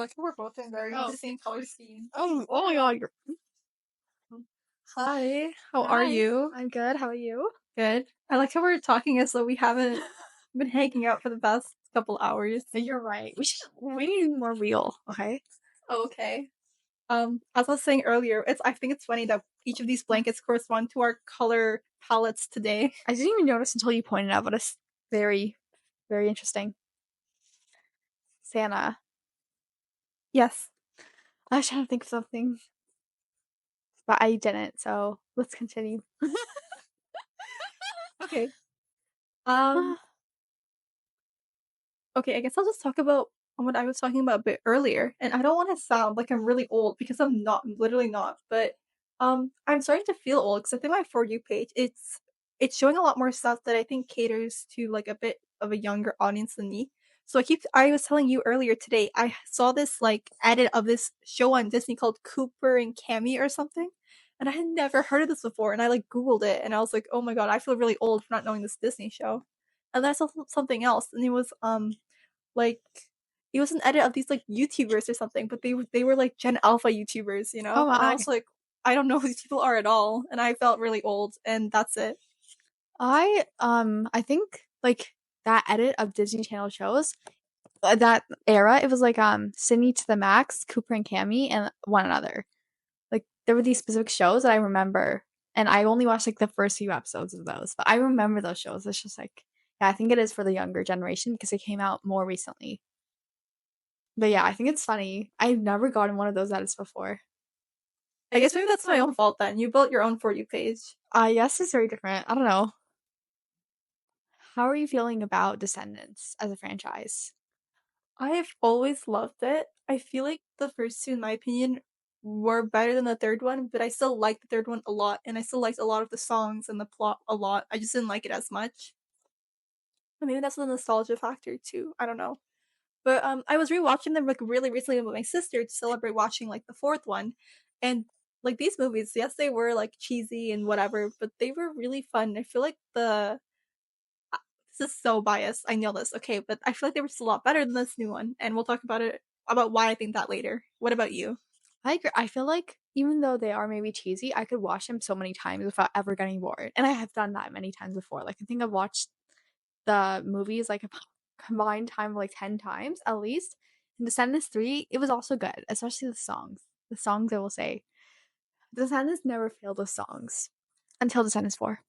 like how we're both in the same color scheme. Oh my god. Hi, how are you? I'm good. How are you? Good. I like how we're talking as though we haven't been hanging out for the past couple hours. You're right. We need to be more real, okay? Okay. As I was saying earlier, I think it's funny that each of these blankets correspond to our color palettes today. I didn't even notice until you pointed out, but it's very, very interesting. Sana. Yes. I was trying to think of something, but I didn't, so let's continue. Okay. Okay, I guess I'll just talk about what I was talking about a bit earlier. And I don't want to sound like I'm really old because I'm not, I'm literally not. But I'm starting to feel old because I think my For You page, it's showing a lot more stuff that I think caters to like a bit of a younger audience than me. So I was telling you earlier today, I saw this like edit of this show on Disney called Cooper and Cammy or something. And I had never heard of this before. And I like Googled it and I was like, oh my God, I feel really old for not knowing this Disney show. And then I saw something else and it was like it was an edit of these like YouTubers or something, but they were like Gen Alpha YouTubers, you know? Oh And I my. was like, I don't know who these people are at all, and I felt really old, and that's it. I think like that edit of Disney Channel shows, that era, it was like Sydney to the Max, Cooper and Cammy, and one another. Like there were these specific shows that I remember, and I only watched like the first few episodes of those, but I remember those shows. It's just like, yeah, I think it is for the younger generation because it came out more recently. But yeah, I think it's funny. I've never gotten one of those edits before. I guess maybe that's my own fault then. You built your own For You page. Yes, it's very different. I don't know. How are you feeling about Descendants as a franchise? I have always loved it. I feel like the first two, in my opinion, were better than the third one, but I still like the third one a lot, and I still liked a lot of the songs and the plot a lot. I just didn't like it as much. And maybe that's the nostalgia factor too. I don't know. But I was rewatching them like really recently with my sister to celebrate watching like the fourth one, and like these movies, yes, they were like cheesy and whatever, but they were really fun. I feel like this is so biased. I know this, okay, but I feel like they were just a lot better than this new one, and we'll talk about why I think that later. What about you? I agree. I feel like even though they are maybe cheesy, I could watch them so many times without ever getting bored. And I have done that many times before. Like I think I've watched the movies like a combined time of like 10 times at least. In Descendants 3, it was also good, especially the songs. The songs, I will say. Descendants never failed with songs until Descendants 4.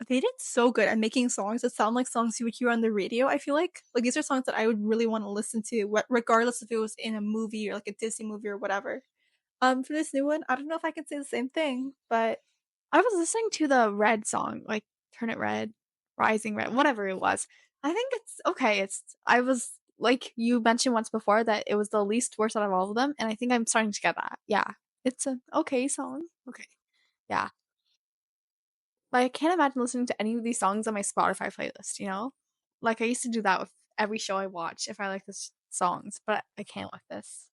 They did so good at making songs that sound like songs you would hear on the radio. I feel like these are songs that I would really want to listen to, regardless if it was in a movie or like a Disney movie or whatever. For this new one, I don't know if I can say the same thing, but I was listening to the Red song, like Turn It Red, Rising Red, whatever it was. I think it's okay. I was like you mentioned once before that it was the least worst out of all of them, and I think I'm starting to get that. Yeah. It's an okay song. Okay. Yeah. But I can't imagine listening to any of these songs on my Spotify playlist, you know? Like I used to do that with every show I watch if I like the songs, but I can't with this.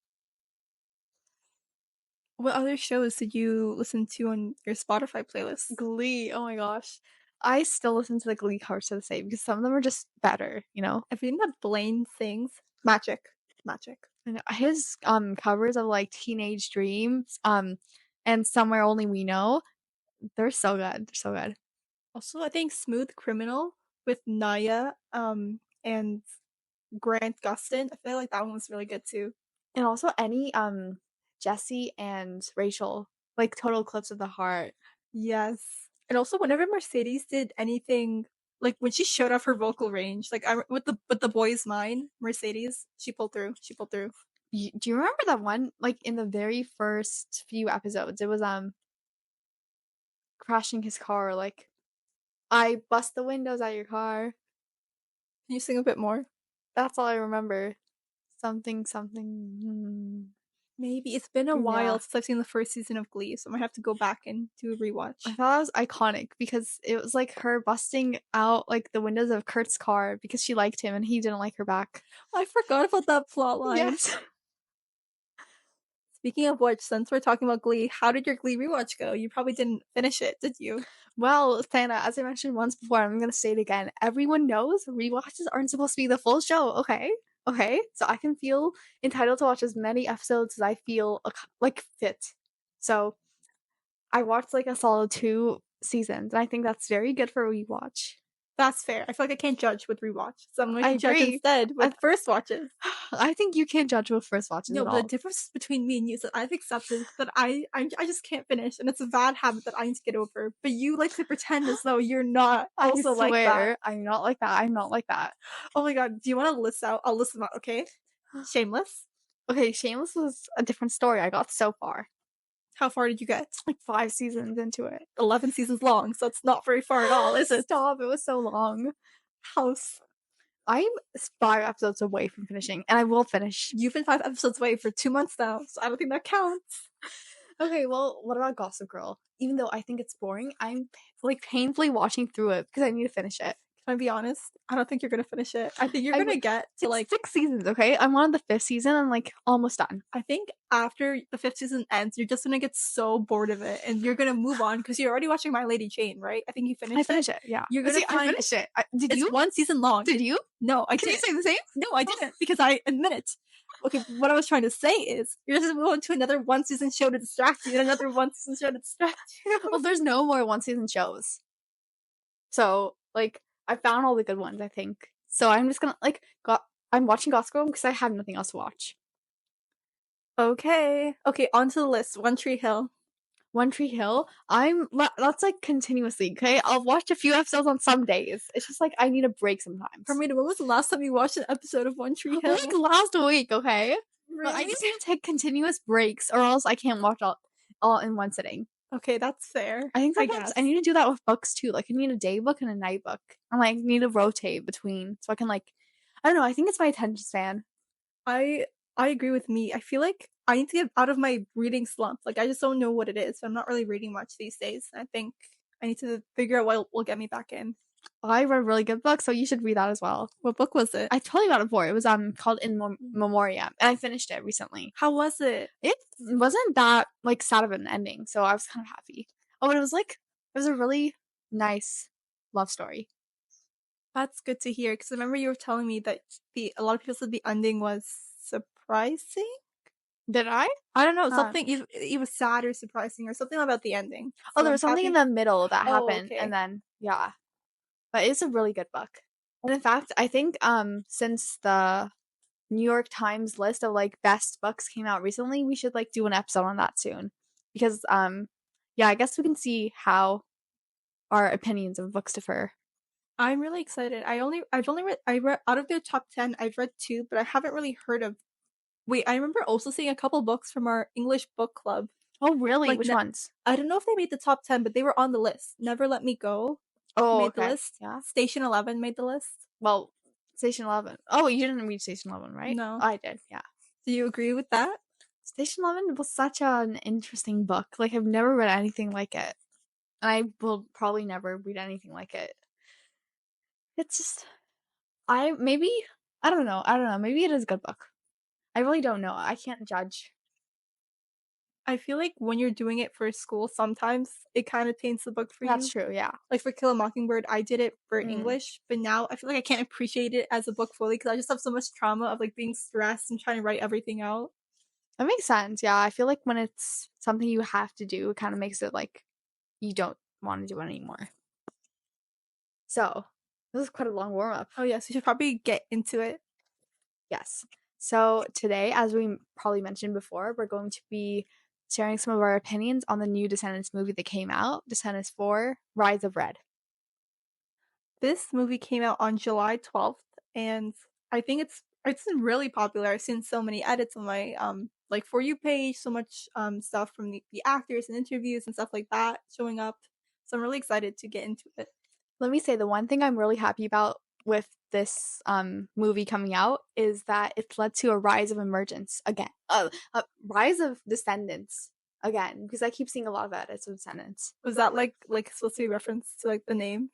what other shows did you listen to on your Spotify playlist? Glee, oh my gosh. I still listen to the Glee covers to the same because some of them are just better, you know? Everything that Blaine sings, magic, magic. And his covers of like Teenage Dreams, and Somewhere Only We Know, they're so good. They're so good. Also, I think Smooth Criminal with Naya, and Grant Gustin. I feel like that one was really good too. And also any Jesse and Rachel, like Total Eclipse of the Heart. Yes. And also, whenever Mercedes did anything, like when she showed off her vocal range, like with the boys' mind, Mercedes, she pulled through. She pulled through. Do you remember that one? Like in the very first few episodes, it was crashing his car. Like I bust the windows out your car. Can you sing a bit more? That's all I remember. Something something. Maybe it's been a Yeah. while since I've seen the first season of Glee, so I might have to go back and do a I rewatch. thought that was iconic because it was like her busting out like the windows of Kurt's car because she liked him and he didn't like her back. I forgot about that plot line. Yes. Speaking of which, since we're talking about Glee, how did your Glee rewatch go? You probably didn't finish it, did you? Well, Thana, as I mentioned once before, I'm gonna say it again. Everyone knows rewatches aren't supposed to be the full show, okay? Okay, so I can feel entitled to watch as many episodes as I feel like fit. So I watched like a solid 2 seasons, and I think that's very good for a rewatch. That's fair. I feel like I can't judge with rewatch, so I'm going I to judge agree. instead I with first watches. I think you can't judge with first watches No, at but the all. difference between me and you is that I've accepted that I just can't finish, and it's a bad habit that I need to get over. But you like to pretend as though you're not I also like that. swear, I'm not like that. I'm not like that. Oh my god, do you want to list out? I'll list them out, okay? Shameless. Okay, Shameless was a different story. I got so far, How far did you get? like 5 seasons into it. 11 seasons long, so it's not very far at all, is it? Stop! It was so long. House. I'm 5 episodes away from finishing, and I will finish. You've been 5 episodes away for 2 months now, so I don't think that counts. Okay, well, what about Gossip Girl? Even though I think it's boring, I'm like painfully watching through it because I need to finish it. Can I be honest? I don't think you're gonna finish it. I think you're I gonna w- get to it's like 6 seasons, okay? I'm on the 5th season. I'm like almost done. I think after the fifth season ends, you're just gonna get so bored of it, and you're gonna move on because you're already watching My Lady Jane, right? I think you I finished it. finished it. Yeah. You're gonna See, I find finished it. Did it's you? 1 season long. Did you? No, I Can you didn't. say the same? No, I didn't because I admit it. Okay, what I was trying to say is you're just gonna move on to another 1 season show to distract you, and another 1 season show to distract you. Well, there's no more 1 season shows. So, like, I found all the good ones, I think. So I'm just gonna I'm watching Gossip Girl because I have nothing else to watch. Okay. Okay, onto the list. One Tree Hill. One Tree Hill, that's like continuously, okay? I'll watch a few episodes on some days. It's just like I need a break sometimes. Parmida, when was the last time you watched an episode of One Tree Hill? Like last week, okay? But I Really? just need to take continuous breaks or else I can't watch all in one sitting. Okay, that's fair. I think I sometimes guess. I need to do that with books too. Like I need a day book and a night book. And like need to rotate between so I can like I don't know, I think it's my attention span. I I agree with me. I feel like I need to get out of my reading slump. Like I just don't know what it is. So I'm not really reading much these days. I think I need to figure out what will get me back in. I read a really good book, so you should read that as well. What book was it? I told you about it before. It was called In Memoriam, and I finished it recently. How was it? It wasn't that like sad of an ending, so I was kind of happy. Oh, but it was a really nice love story. That's good to hear because I remember you were telling me that the a lot of people said the ending was surprising. Did I? I don't know, something it was sad or surprising or something about the ending. Oh, So there I'm was something in happy. the middle that Oh, happened, okay. and then yeah, but it's a really good book. And in fact, I think since the New York Times list of like best books came out recently, we should like do an episode on that soon because yeah, I guess we can see how our opinions of books differ. I'm really excited. I've only read I read out of their top 10, I've read 2, but I haven't really heard of. Wait, I remember also seeing a couple books from our English book club. Oh, really? Like Which ones? I don't know if they made the top 10, but they were on the list. Never Let Me Go Oh, made the okay. list. Yeah. Station 11 made the list. Well, Station 11. Oh, you didn't read Station 11, right? No. I did. Yeah. Do you agree with that? Station 11 was such an interesting book. Like I've never read anything like it. And I will probably never read anything like it. It's just I don't know. I don't know. Maybe it is a good book. I really don't know. I can't judge. I feel like when you're doing it for school, sometimes it kind of taints the book for That's you. true, yeah. Like for Kill a Mockingbird, I did it for Mm. English, but now I feel like I can't appreciate it as a book fully because I just have so much trauma of like being stressed and trying to write everything out. That makes sense. Yeah, I feel like when it's something you have to do, it kind of makes it like you don't want to do it anymore. So, this is quite a long warm up. Oh yes, we should probably get into it. Yes. So, today, as we probably mentioned before, we're going to be sharing some of our opinions on the new Descendants movie that came out, Descendants 4 Rise of Red. This movie came out on July 12th, and I think it's been really popular. I've seen so many edits on my like For You page, so much stuff from the actors and interviews and stuff like that showing up. So I'm really excited to get into it. Let me say the one thing I'm really happy about with this movie coming out is that it's led to a rise of emergence again. A rise of Descendants again, because I keep seeing a lot of edits of Descendants. Was that like supposed to be a reference to like the name?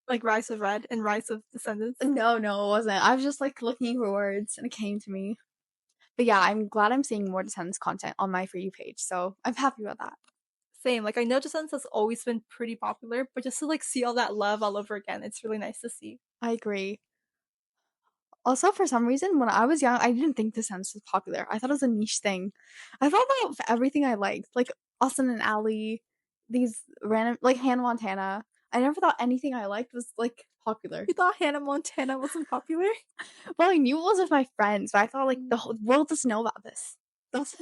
Like Rise of Red and Rise of Descendants? No, no, it wasn't. I was just like looking for words and it came to me. But yeah, I'm glad I'm seeing more Descendants content on my For You page, so I'm happy about that. Same. Like I know Descendants has always been pretty popular, but just to like see all that love all over again, it's really nice to see. I agree. Also, for some reason, when I was young, I didn't think Descendants was popular. I thought it was a niche thing. I thought about everything I liked, like Austin and Ally, these random, like Hannah Montana. I never thought anything I liked was like popular. You thought Hannah Montana wasn't popular? Well, I knew it was with my friends, but I thought like Mm. the whole world doesn't know about this. That's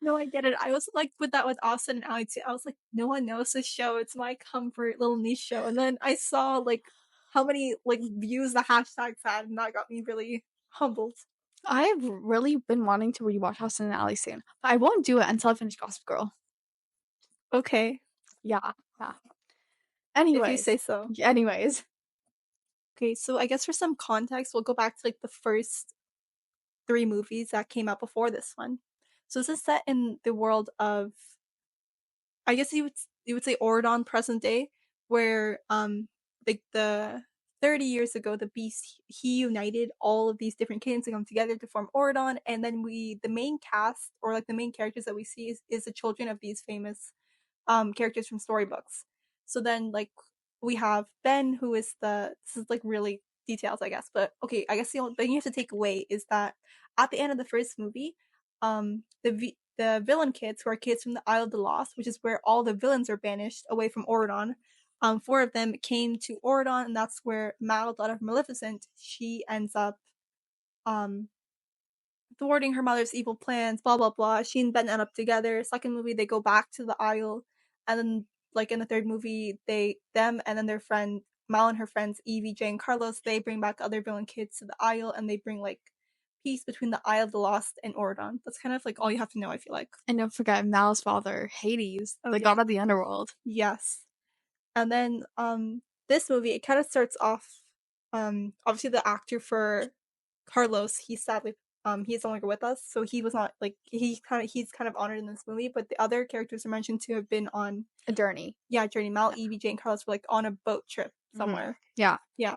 No, I get it. I was like with that with Austin and Ally too. I was like, no one knows this show. It's my comfort little niche show. And then I saw like how many like views the hashtags had, and that got me really humbled. I've really been wanting to rewatch Austin and Ally soon, but I won't do it until I finish Gossip Girl. Okay, Yeah, yeah. if you say Anyways, so. anyways, Okay, so I guess for some context, we'll go back to like the first three movies that came out before this one. So this is set in the world of, I guess you would say Oridon present day, where like the 30 years ago the beast he united all of these different kingdoms to come together to form Oridon, and then the main cast or like the main characters that we see is the children of these famous characters from storybooks. So then like we have Ben, who is this is like really details, I guess. But okay, I guess the only thing you have to take away is that at the end of the first movie, the villain kids, who are kids from the Isle of the Lost, which is where all the villains are banished away from Oridon. Four of them came to Oridon, and that's where Mal, daughter of Maleficent, she ends up um thwarting her mother's evil plans, blah blah blah. She and Ben end up together. Second movie, they go back to the Isle, and then like in the third movie, them and then their friend Mal and her friends Evie, Jane, Carlos, they bring back other villain kids to the Isle, and they bring like peace between the Isle of the Lost and Oridon. That's kind of like all you have to know, I feel like. and don't forget Mal's father, Hades, Oh the yeah, god of the underworld. yes. And then this movie it kind of starts off obviously the actor for Carlos, he sadly he's no longer with us, so he was not like he's kind of honored in this movie, but the other characters are mentioned to have been on A journey. yeah, Journey. Mal, Yeah. Evie, Jane, Carlos were like on a boat trip Mhm. somewhere. Yeah. Yeah.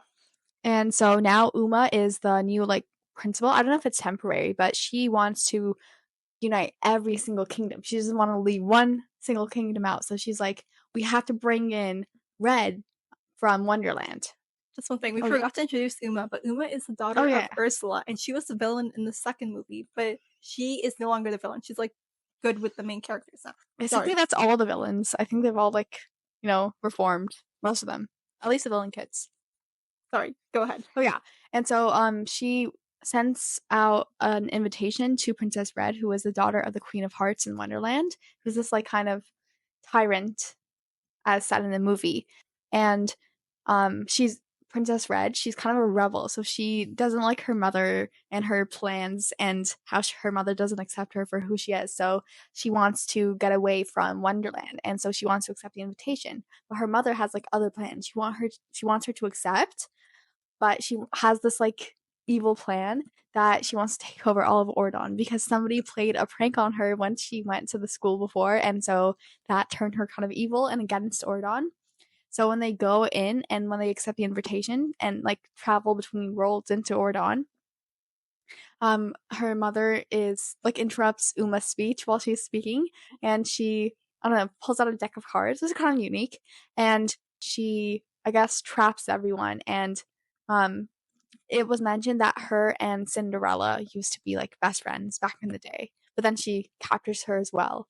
And so now Uma is the new like principal. I don't know if it's temporary, but she wants to unite every single kingdom. She doesn't want to leave one single kingdom out. So she's like, we have to bring in Red from Wonderland. Just one thing, we Oh yeah. forgot to introduce Uma, but Uma is the Oh daughter yeah. of Ursula, and she was the villain in the second movie, but she is no longer the villain. She's like good with the main characters now. Basically Sorry. that's all the villains. I think they've all like, reformed. Most of them. At least the villain kids. Sorry. Go ahead. Oh yeah. And so she sends out an invitation to Princess Red, who is the daughter of the Queen of Hearts in Wonderland, who's this like kind of tyrant as said in the movie. And she's Princess Red. She's kind of a rebel, so she doesn't like her mother and her plans and how her mother doesn't accept her for who she is. So she wants to get away from Wonderland, and so she wants to accept the invitation. But her mother has like other plans. She wants her to accept, but she has this like evil plan that she wants to take over all of Ordon because somebody played a prank on her when she went to the school before, and so that turned her kind of evil and against Ordon. So when they go in and when they accept the invitation and like travel between worlds into Ordon, her mother is like interrupts Uma's speech while she's speaking, and she I don't know pulls out a deck of cards. This is kind of unique, and she I guess traps everyone. And um, it was mentioned that her and Cinderella used to be like best friends back in the day, but then she captures her as well.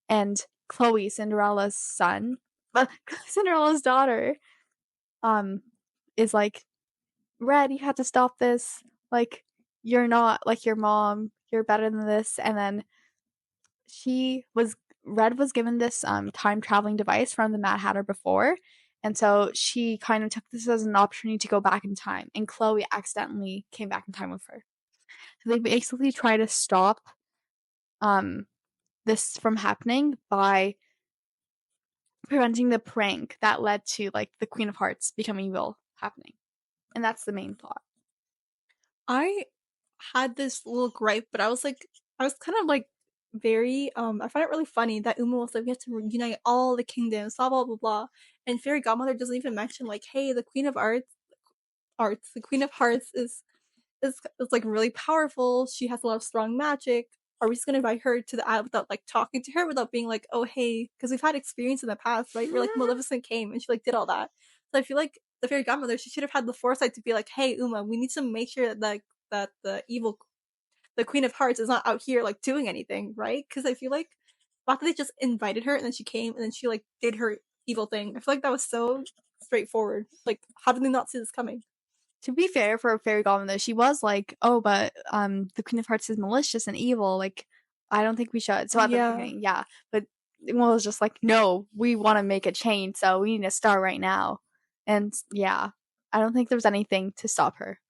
And Chloe, Cinderella's son, but Cinderella's daughter, um, is like, Red, you have to stop this. Like, you're not like your mom. You're better than this. And then she was Red was given this time traveling device from the Mad Hatter before, and so she kind of took this as an opportunity to go back in time. And Chloe accidentally came back in time with her. So they basically try to stop um this from happening by preventing the prank that led to like the Queen of Hearts becoming evil happening. And that's the main plot. I had this little gripe, but I was kind of like very I find it really funny that Uma was like we have to unite all the kingdoms, blah blah blah blah. And Fairy Godmother doesn't even mention like, hey, the Queen of the Queen of Hearts is like really powerful. She has a lot of strong magic. Are we just gonna invite her to the isle without like talking to her, without being like, oh hey, because we've had experience in the past, right? Where like Maleficent came and she like did all that. So I feel like the fairy godmother, she should have had the foresight to be like, "Hey, Uma, we need to make sure that that the Queen of Hearts is not out here like doing anything, right?" Because I feel like after they just invited her and then she came and then she like did her evil thing. I feel like that was so straightforward. Like, how did they not see this coming? To be fair for a fairy godmother, she was like, "Oh, but the Queen of Hearts is malicious and evil. Like, I don't think we should." So at the Yeah. beginning, yeah, but Will was just like, "No, we want to make a change, so we need to start right now." And yeah, I don't think there was anything to stop her.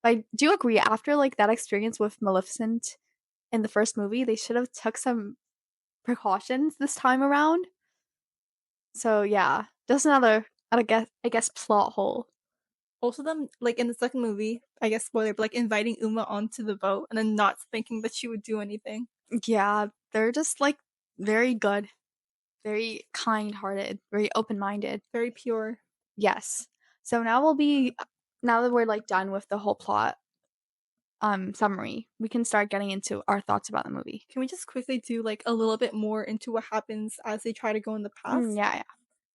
But I do agree. After like that experience with Maleficent in the first movie, they should have took some precautions this time around. So yeah, just another, I guess, plot hole. Also, them like in the second movie, I guess spoiler, but like inviting Uma onto the boat and then not thinking that she would do anything. Yeah, they're just like very good, very kind-hearted, very open-minded. Very pure. Yes. So now that we're like done with the whole plot summary, we can start getting into our thoughts about the movie. Can we just quickly do like a little bit more into what happens as they try to go in the past? Yeah, yeah.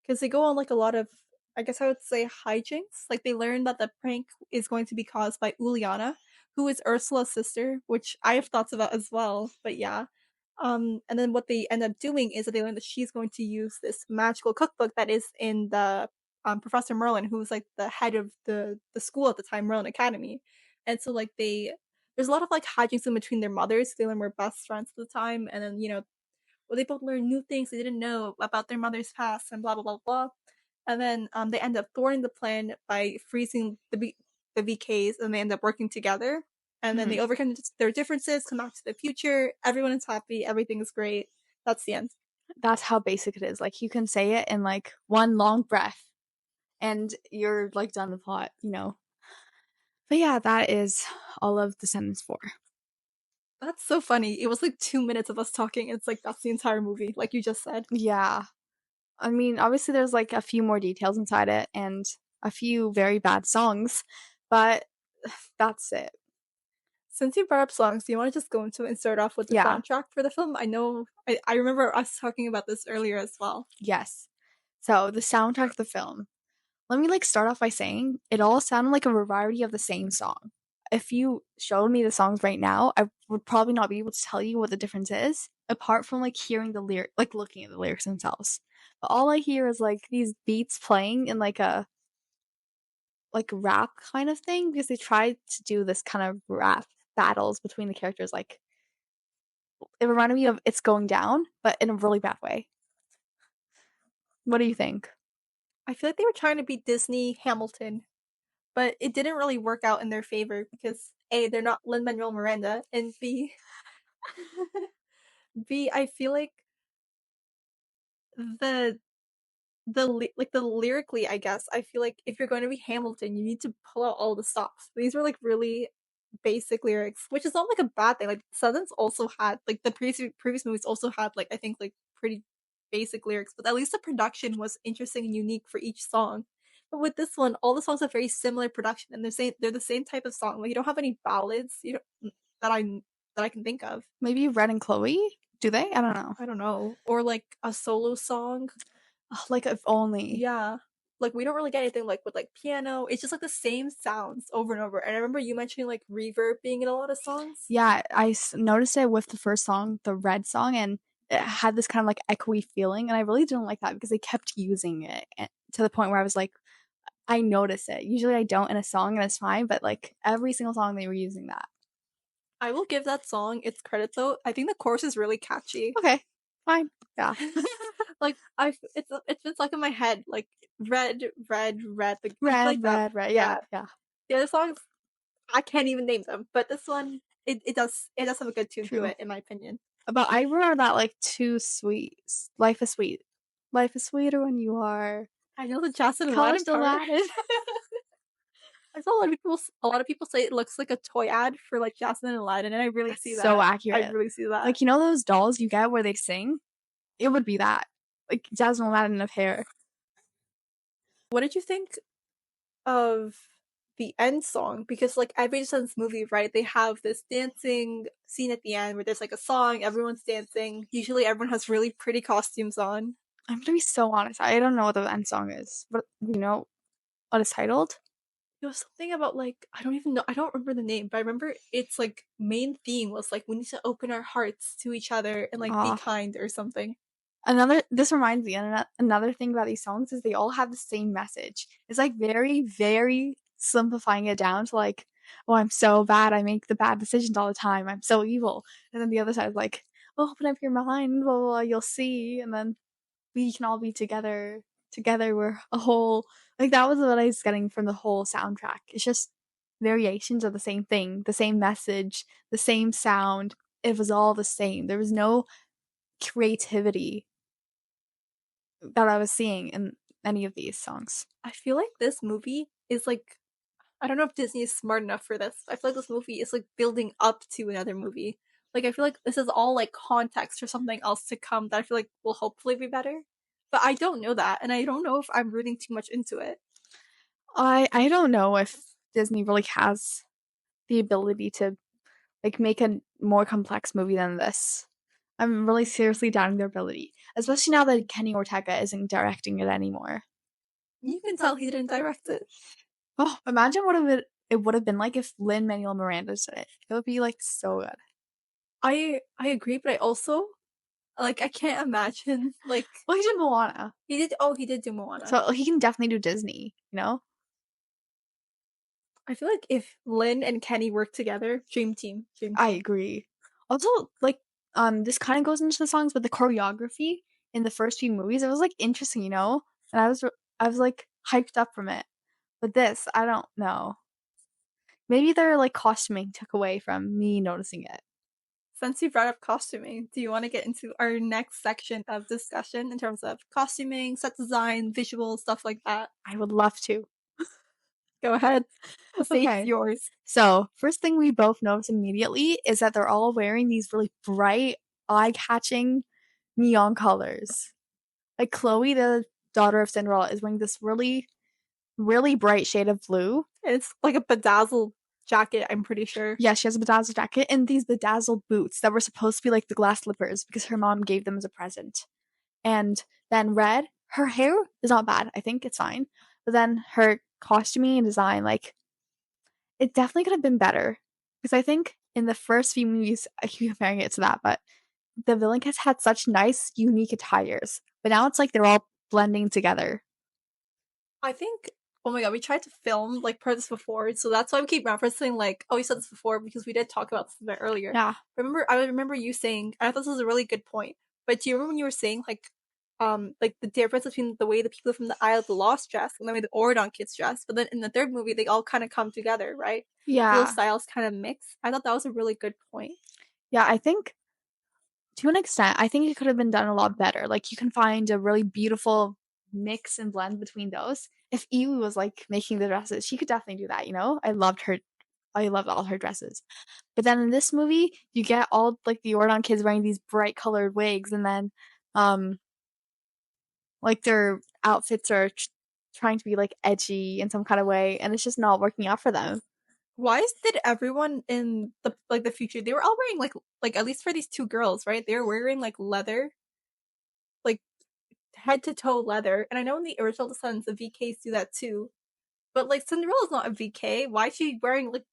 Because they go on like a lot of, I guess I would say, hijinks. Like they learn that the prank is going to be caused by Uliana, who is Ursula's sister, which I have thoughts about as well. But yeah, and then what they end up doing is that they learn that she's going to use this magical cookbook that is in the Professor Merlin, who was like the head of the school at the time, Merlin Academy. And so like there's a lot of like hijinks in between their mothers. They learn we're best friends at the time, and then well, they both learn new things they didn't know about their mother's past and blah blah blah blah. And then they end up thwarting the plan by freezing the VKs, and they end up working together. And then Hmm. they overcome their differences, come back to the future. Everyone is happy. Everything is great. That's the end. That's how basic it is. Like you can say it in like one long breath and you're like done the plot. But yeah, that is all of Descendants 4. That's so funny. It was like 2 minutes of us talking. It's like that's the entire movie, like you just said. Yeah. I mean, obviously there's like a few more details inside it and a few very bad songs, but that's it. Since you brought up songs, do you want to just go into it and start off with the Yeah. soundtrack for the film? I know I remember us talking about this earlier as well. Yes. So the soundtrack of the film. Let me like start off by saying it all sounded like a variety of the same song. If you showed me the songs right now, I would probably not be able to tell you what the difference is, apart from like hearing the lyric, like looking at the lyrics themselves. But all I hear is like these beats playing in like a like rap kind of thing because they tried to do this kind of rap battles between the characters. Like it reminded me of It's Going Down, but in a really bad way. What do you think? I feel like they were trying to beat Disney Hamilton, but it didn't really work out in their favor because A, they're not Lin Manuel Miranda, and B, I feel like the like the lyrically, I guess I feel like if you're going to be Hamilton, you need to pull out all the stops. These were like really basic lyrics, which is not like a bad thing. Like Descendants also had like the previous movies also had like I think like pretty basic lyrics, but at least the production was interesting and unique for each song. But with this one, all the songs have very similar production, and they're the same type of song. Like you don't have any ballads, you don't that I that I can think of. Maybe Red and Chloe? Do they? I don't know. I don't know, or like a solo song. Ugh, like if only. Yeah. Like we don't really get anything like with like piano. It's just like the same sounds over and over. And I remember you mentioning like reverb being in a lot of songs. Yeah, noticed it with the first song, the Red song, and it had this kind of like echoey feeling, and I really didn't like that because they kept using it to the point where I was like, I notice it. Usually I don't in a song and it's fine, but like every single song they were using that. I will give that song its credit though. I think the chorus is really catchy. Okay, fine. Yeah. Like it's been stuck in my head. Like red, red, red. Like I feel Red, like that. red, red. Yeah, Yeah. yeah. The other songs I can't even name them, but this one it does have a good tune to True. it in my opinion. But I remember that like too sweet. Life is sweet. Life is sweeter when you are I know the Jasmine and Aladdin close to part. Aladdin. I saw a lot of people say it looks like a toy ad for like Jasmine and Aladdin, and I really see That's so that. I accurate. really see that. Like those dolls you get where they sing? It would be that. Like Jasmine Aladdin of hair. What did you think of the end song? Because like every Descendants movie, right? They have this dancing scene at the end where there's like a song, everyone's dancing. Usually everyone has really pretty costumes on. I'm gonna be so honest. I don't know what the end song is. What do you know what it's titled? It was something about like I don't even know. I don't remember the name, but I remember its like main theme was like we need to open our hearts to each other and like be Uh kind or something. Another this reminds me, another thing about these songs is they all have the same message. It's like very, very simplifying it down to like, oh, I'm so bad. I make the bad decisions all the time. I'm so evil. And then the other side is like, oh, open up your mind, blah, blah, blah, you'll see. And then we can all be together. Together, we're a whole. Like, that was what I was getting from the whole soundtrack. It's just variations of the same thing, the same message, the same sound. It was all the same. There was no creativity that I was seeing in any of these songs. I feel like this movie is like I don't know if Disney is smart enough for this. I feel like this movie is like building up to another movie. Like I feel like this is all like context for something else to come that I feel like will hopefully be better. But I don't know that, and I don't know if I'm rooting too much into it. I don't know if Disney really has the ability to like make a more complex movie than this. I'm really seriously doubting their ability, especially now that Kenny Ortega isn't directing it anymore. You can tell he didn't direct it. Oh, imagine what it would have been like if Lin Manuel Miranda did it. It would be like so good. I agree, but I also like I can't imagine like Well, he did Moana, he did. Oh, he did do Moana. so he can definitely do Disney. You know, I feel like if Lynn and Kenny work together, dream team, dream I team. agree. Also, like, this kind of goes into the songs, but the choreography in the first few movies, it was like interesting, you know, and I was like hyped up from it. But this, I don't know. Maybe their like costuming took away from me noticing it. Since you brought up costuming, do you want to get into our next section of discussion in terms of costuming, set design, visual stuff like that? I would love to. Go ahead. The stage's Okay. yours. So, first thing we both notice immediately is that they're all wearing these really bright, eye-catching neon colors. Like Chloe, the daughter of Cinderella, is wearing this really, really bright shade of blue. It's like a bedazzled jacket, I'm pretty sure. Yeah, she has a bedazzled jacket and these bedazzled boots that were supposed to be like the glass slippers because her mom gave them as a present. And then Red, her hair is not bad. I think it's fine. But then her costuming and design, like, it definitely could have been better. Because I think in the first few movies, I keep comparing it to that, but the villain cast had such nice, unique attires. But now it's like they're all blending together. I think, oh my god, we tried to film like part of this before, so that's why we keep referencing like, oh, you said this before because we did talk about this a bit earlier. Yeah. I remember you saying, I thought this was a really good point. But do you remember when you were saying like the difference between the way the people from the Isle of the Lost dress and the way the Oridon kids dress? But then in the third movie, they all kind of come together, right? So those Yeah. styles kind of mix. I thought that was a really good point. Yeah, I think to an extent, I think it could have been done a lot better. Like you can find a really beautiful mix and blend between those. If Evie was like making the dresses, she could definitely do that, you know? I loved all her dresses. But then in this movie, you get all like the Ordon kids wearing these bright colored wigs and then um like their outfits are trying to be like edgy in some kind of way and it's just not working out for them. Did everyone in the future they were all wearing like at least for these two girls, right? They were wearing like leather, like head to toe leather. And I know in the original Descendants, the VKs do that too. But like Cinderella's not a VK. Why is she wearing like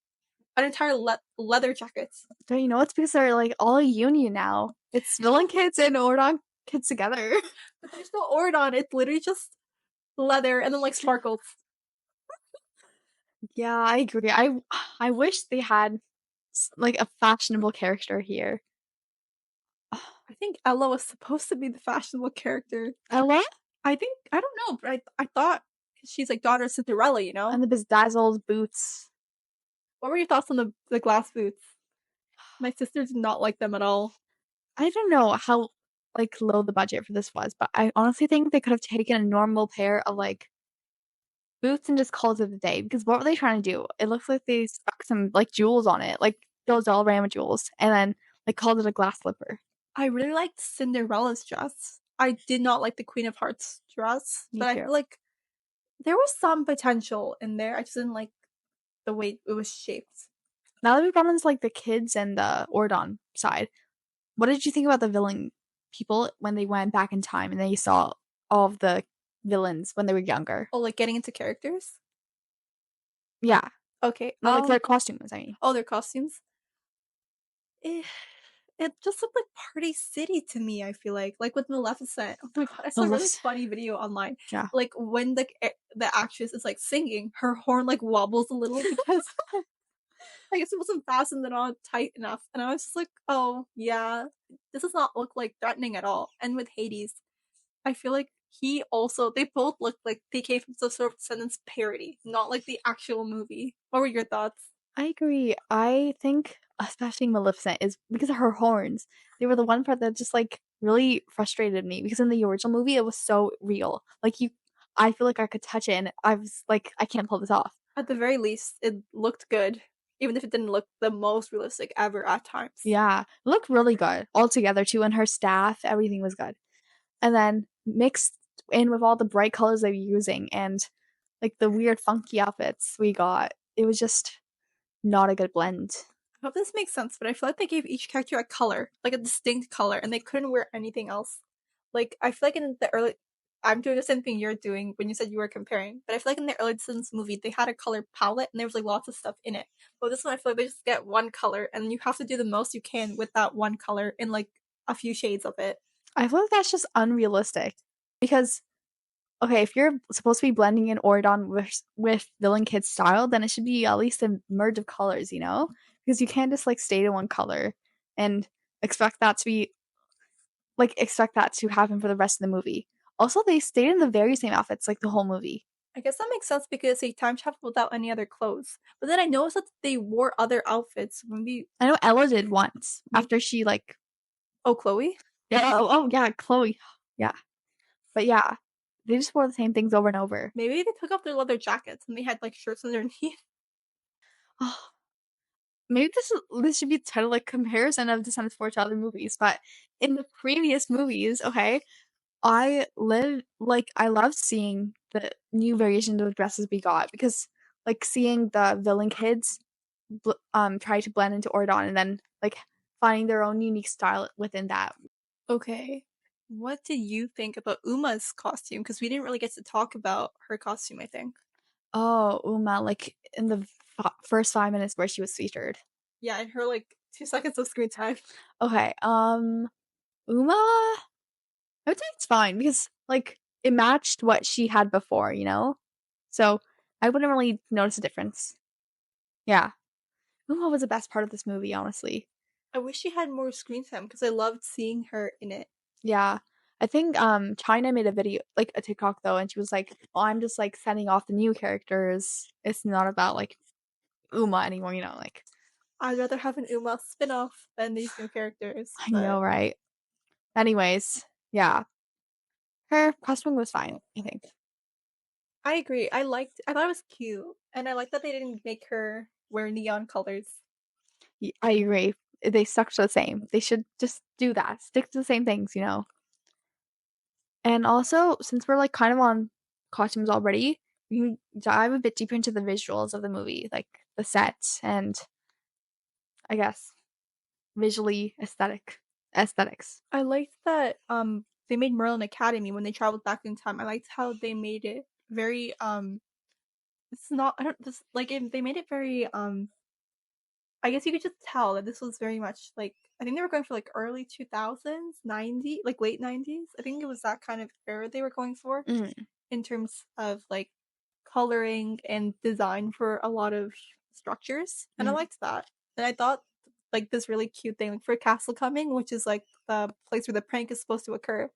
an entire leather jacket? Don't you know it's because they're like all a union now. It's villain kids and Ordon kids together. But there's no ord on it. It's literally just leather and then like sparkles. Yeah, I agree. I wish they had like a fashionable character here. I think Ella was supposed to be the fashionable character. Ella I think I don't know, but I thought she's like daughter of Cinderella, you know? and the bedazzled boots. What were your thoughts on the glass boots? My sister did not like them at all. I don't know how like low the budget for this was, but I honestly think they could have taken a normal pair of like boots and just called it a day because what were they trying to do? It looks like they stuck some like jewels on it, like those Dollarama jewels, and then like called it a glass slipper. I really liked Cinderella's dress. I did not like the Queen of Hearts dress, Me but I too. feel like there was some potential in there. I just didn't like the way it was shaped. Now that we've gone into like the kids and the Ordon side, what did you think about the villain people when they went back in time and they saw all of the villains when they were younger. Oh, like getting into characters? Yeah. Okay. No, like their costumes, I mean. Oh, their costumes. Eh, it just looked like Party City to me. I feel like with Maleficent. Oh my god, I saw a really Maleficent. funny video online. Yeah. Like when the actress is like singing, her horn like wobbles a little because I guess it wasn't fastened on tight enough. And I was just like, oh yeah, this does not look like threatening at all. And with Hades, I feel like he also they both look like they came from some sort of Descendants parody, not like the actual movie. What were your thoughts? I agree. I think especially Maleficent is because of her horns. They were the one part that just like really frustrated me because in the original movie it was so real. Like you I feel like I could touch it and I was like, I can't pull this off. At the very least, it looked good, even if it didn't look the most realistic ever at times. Yeah. It looked really good all together too, and her staff, everything was good. And then mixed in with all the bright colors they were using and like the weird funky outfits we got. It was just not a good blend. I hope this makes sense, but I feel like they gave each character a color, like a distinct color, and they couldn't wear anything else. Like I feel like in the early, I'm doing the same thing you're doing when you said you were comparing, but I feel like in the early Descendants movie they had a color palette and there was like lots of stuff in it. But this one I feel like they just get one color and you have to do the most you can with that one color in like a few shades of it. I feel like that's just unrealistic because okay, if you're supposed to be blending in Ordon with Villain Kid's style, then it should be at least a merge of colors, you know? Because you can't just like stay to one color and expect that to be expect that to happen for the rest of the movie. Also, they stayed in the very same outfits like the whole movie. I guess that makes sense because they time traveled without any other clothes. But then I noticed that they wore other outfits. I know Ella did once Maybe after she like oh Chloe. yeah oh yeah Chloe yeah but yeah they just wore the same things over and over. Maybe they took off their leather jackets and they had like shirts underneath. Oh, maybe this should be titled like comparison of Descendants 4 to other movies, but in the previous movies, okay, I love seeing the new variations of dresses we got because like seeing the villain kids try to blend into Ordon and then like finding their own unique style within that. Okay. What do you think about Uma's costume? Because we didn't really get to talk about her costume, I think. Oh, Uma, like in the first 5 minutes where she was featured. Yeah, and her like 2 seconds of screen time. Okay, Uma, I would say it's fine because like it matched what she had before, you know? So I wouldn't really notice a difference. Yeah. Uma was the best part of this movie, honestly. I wish she had more screen time because I loved seeing her in it. Yeah. I think China made a video like a TikTok though and she was like, "Oh, I'm just like sending off the new characters. It's not about like Uma anymore, you know, like I'd rather have an Uma spin-off than these new characters, I but know, right?" Anyways, yeah. Her costume was fine, I think. I agree. I thought it was cute, and I like that they didn't make her wear neon colors. I agree. They stuck to the same. They should just do that. Stick to the same things, you know. And also, since we're like kind of on costumes already, we can dive a bit deeper into the visuals of the movie, like the sets and I guess visually aesthetics. I liked that they made Merlin Academy when they traveled back in time. I liked how they made it very it's not I don't this like they made it very I guess you could just tell that this was very much like I think they were going for like early 2000s, 90, like late 90s. I think it was that kind of era they were going for Mm, in terms of like coloring and design for a lot of structures. And I mm. liked that. And I thought like this really cute thing like for Castle Coming, which is like the place where the prank is supposed to occur.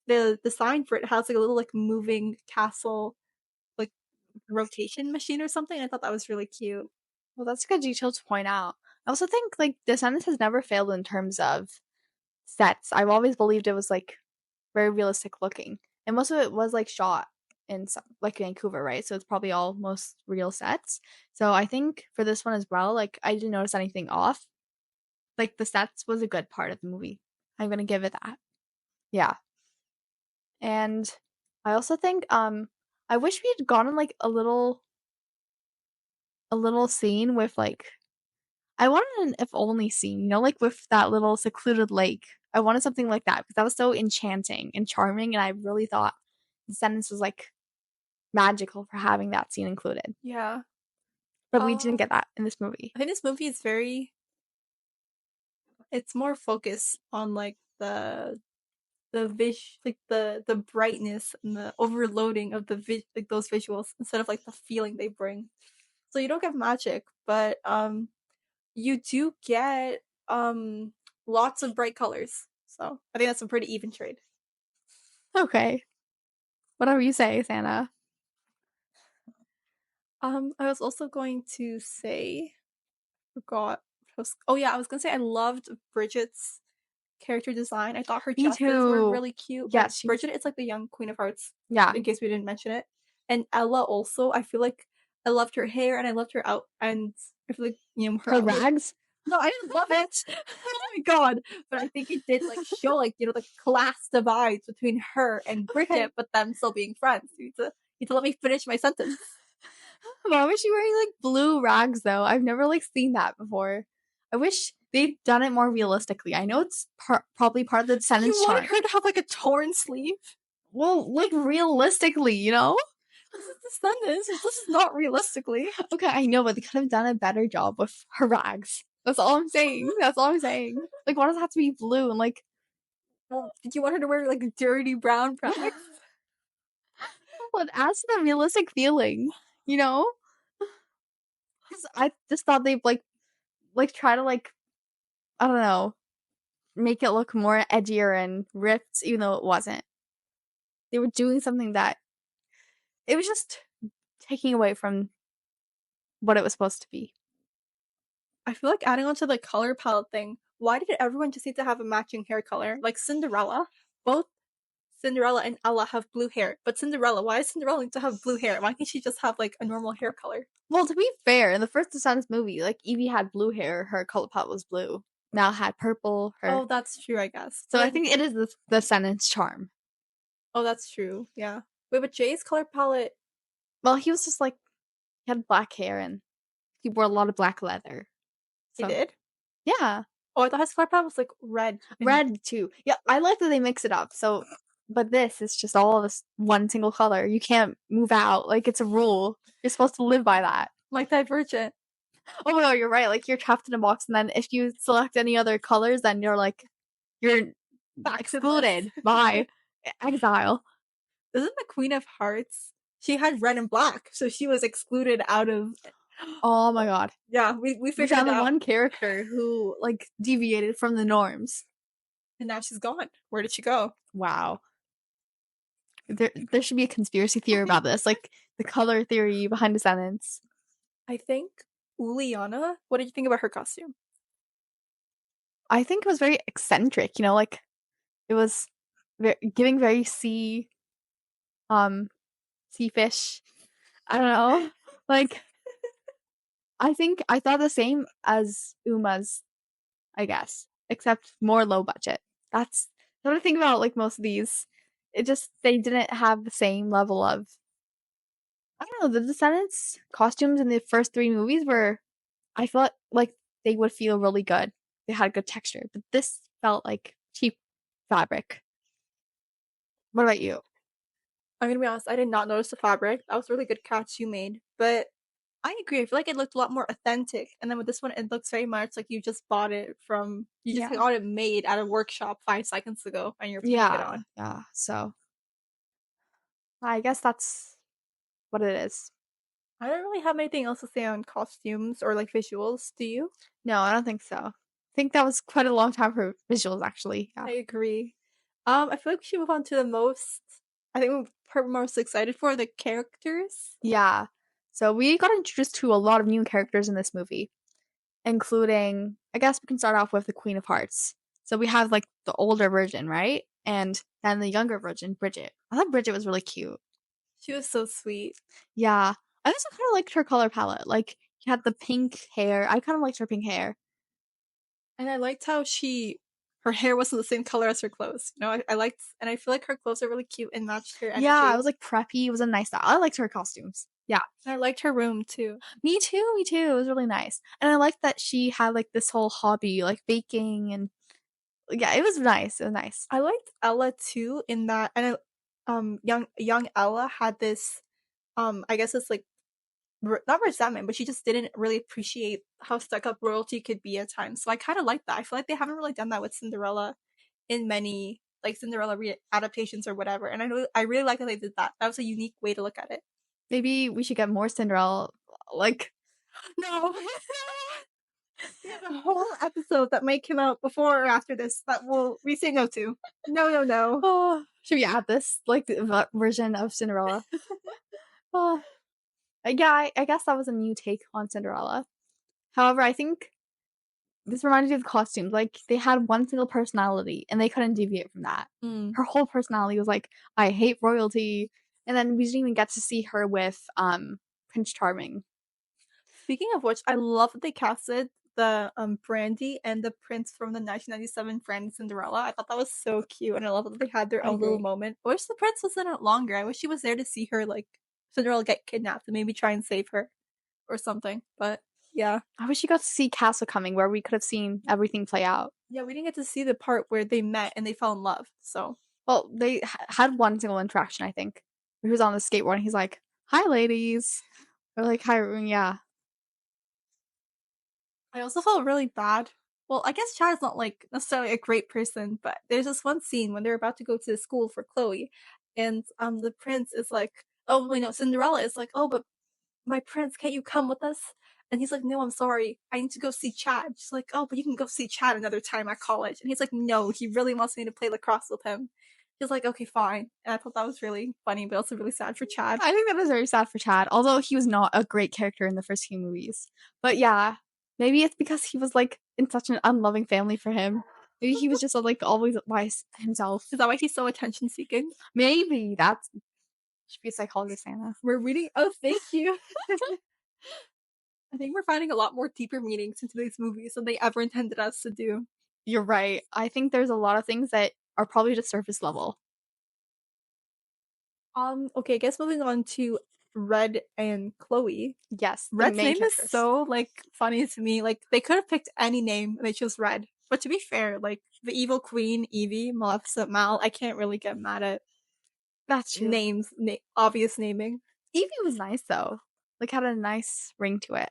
The sign for it has like a little like moving castle like rotation machine or something. I thought that was really cute. Well, that's a good detail to point out. I also think like Descendants has never failed in terms of sets. I've always believed it was like very realistic looking, and most of it was like shot in like Vancouver, right? So it's probably all most real sets. So I think for this one as well, like I didn't notice anything off. Like the sets was a good part of the movie. I'm gonna give it that. Yeah, and I also think I wish we had gotten like a little scene with like I wanted an if only scene, you know, like with that little secluded lake. I wanted something like that because that was so enchanting and charming, and I really thought Descendants was like magical for having that scene included. Yeah. But we didn't Um, get that in this movie. I think this movie is very. It's more focused on like like the brightness and the overloading of like those visuals instead of like the feeling they bring. So you don't get magic, but you do get lots of bright colors. So I think that's a pretty even trade. Okay. Whatever you say, Santa. I was also going to say, forgot. Oh yeah, I was gonna say I loved Bridget's character design. I thought her Me dresses were too. really cute. Like Yes, she was. Bridget is like the young Queen of Hearts, Yeah. in case we didn't mention it. And Ella also, I feel like I loved her hair and I loved her out and I feel like her Her outfit. rags. No, I didn't love it. Oh my god! But I think it did like show like the class divides between her and Okay. Bridget, but them still being friends. You need to let me finish my sentence. Why was she wearing like blue rags though? I've never like seen that before. I wish they'd done it more realistically. I know it's probably part of the You Descendants wanted charm. her to have like a torn sleeve? Well, like realistically, you know? This is Descendants. This is not realistically. Okay, I know, but they could have done a better job with her rags. That's all I'm saying. That's all I'm saying. Like, why does it have to be blue and like? Well, did you want her to wear like dirty brown rags? Well, it adds to the realistic feeling, you know? Because I just thought they'd like try to like I don't know make it look more edgier and ripped, even though it wasn't. They were doing something that it was just taking away from what it was supposed to be. I feel like adding on to the color palette thing, why did everyone just need to have a matching hair color? Like Cinderella, both Cinderella and Ella have blue hair, but Cinderella, why does Cinderella need to have blue hair? Why can't she just have like a normal hair color? Well, to be fair, in the first Descendants movie, like Evie had blue hair, her color palette was blue. Mal had purple, her. Oh, that's true, I guess. So But I then, think it is the Descendants charm. oh, that's true, yeah. Wait, but Jay's color palette, Well, he was just like he had black hair and he wore a lot of black leather. he So did? yeah, Oh, I thought his color palette was like red and red too. Yeah, I like that they mix it up. So, but this is just all of this one single color. You can't move out. Like it's a rule. You're supposed to live by that. like Divergent. Oh my god, you're right. Like you're trapped in a box, and then if you select any other colors, then you're Back to this. excluded by exile. Isn't the Queen of Hearts? She had red and black, so she was excluded out of. Oh my god. Yeah, we We figured found it the out, one character who like deviated from the norms. and now she's gone. Where did she go? Wow. There should be a conspiracy theory about this, like the color theory behind Descendants. I think Uliana. What did you think about her costume? I think it was very eccentric, you know, like it was giving very um sea fish. I don't know. Like I think I thought the same as Uma's, I guess, except more low budget. That's what I think about like most of these. It just they didn't have the same level of I don't know, the Descendants costumes in the first three movies were I felt like they would feel really good. They had a good texture, but this felt like cheap fabric. What about you? I'm gonna be honest. I did not notice the fabric. That was a really good catch you made, but I agree. I feel like it looked a lot more authentic. And then with this one, it looks very much like you just bought it from. You just Yeah. got it made at a workshop 5 seconds ago, and you're putting it Yeah. on. Yeah. So I guess that's what it is. I don't really have anything else to say on costumes or like visuals. Do you? No, I don't think so. I think that was quite a long time for visuals, actually. Yeah. I agree. I feel like we should move on to the most. I think we're most excited for the characters. Yeah. So we got introduced to a lot of new characters in this movie, including, I guess we can start off with the Queen of Hearts. So we have like the older version, right? And then the younger version, Bridget. I thought Bridget was really cute. She was so sweet. Yeah. I also kind of liked her color palette. Like, she had the pink hair. I kind of liked her pink hair. And I liked how her hair wasn't the same color as her clothes. I liked, and I feel like her clothes are really cute and matched her Yeah, it energy. was like preppy. It was a nice style. I liked her costumes. Yeah. And I liked her room too. Me too. Me too. It was really nice. And I liked that she had like this whole hobby, like baking and yeah, it was nice. It was nice. I liked Ella too in that, and young Ella had this I guess it's like not resentment, but she just didn't really appreciate how stuck up royalty could be at times. So I kind of like that. I feel like they haven't really done that with Cinderella in many like Cinderella adaptations or whatever. And I really like that they did that. That was a unique way to look at it. Maybe we should get more Cinderella. Like, No, we have a whole episode that might come out before or after this that we say no to. No, no, no. oh, should we add this like version of Cinderella? Oh, yeah, I guess that was a new take on Cinderella. However, I think this reminded me of the costumes. Like they had one single personality, and they couldn't deviate from that. Mm. Her whole personality was like, "I hate royalty," and then we didn't even get to see her with Prince Charming. Speaking of which, I love that they casted the Brandy and the prince from the 1997 Friend Cinderella. I thought that was so cute, and I love that they had their I own little agree. moment. I wish the prince was in it longer. I wish he was there to see her like Cinderella get kidnapped and maybe try and save her or something. But yeah, I wish you got to see Castle Coming, where we could have seen everything play out. yeah, we didn't get to see the part where they met and they fell in love. So Well, they had one single interaction, I think. He was on the skateboard and he's like, "Hi, ladies." Or like, "Hi, yeah." I also felt really bad. Well, I guess Chad is not like necessarily a great person, but there's this one scene when they're about to go to school for Chloe, and the prince is like, "Oh wait, no, Cinderella is like, oh, but my prince, can't you come with us?" And he's like, "No, I'm sorry, I need to go see Chad." She's like, "Oh, but you can go see Chad another time at college." And he's like, "No, he really wants me to play lacrosse with him." He's like, "Okay, fine." And I thought that was really funny, but also really sad for Chad. I think that is very sad for Chad, although he was not a great character in the first few movies. But yeah, maybe it's because he was like in such an unloving family for him. Maybe he was just like always by himself. Is that why he's so attention seeking? Maybe that's should be a psychologist, Anna. We're reading. Oh, thank you. I think we're finding a lot more deeper meanings into these movies than they ever intended us to do. You're right. I think there's a lot of things that are probably just surface level. Okay, I guess moving on to Red and Chloe. Yes, the Red's main name is characters. so like funny to me. Like they could have picked any name and they chose Red. But to be fair, like the evil queen, Evie, Maleficent, Mal, I can't really get mad at That's true. obvious naming. Evie was nice though. Like had a nice ring to it.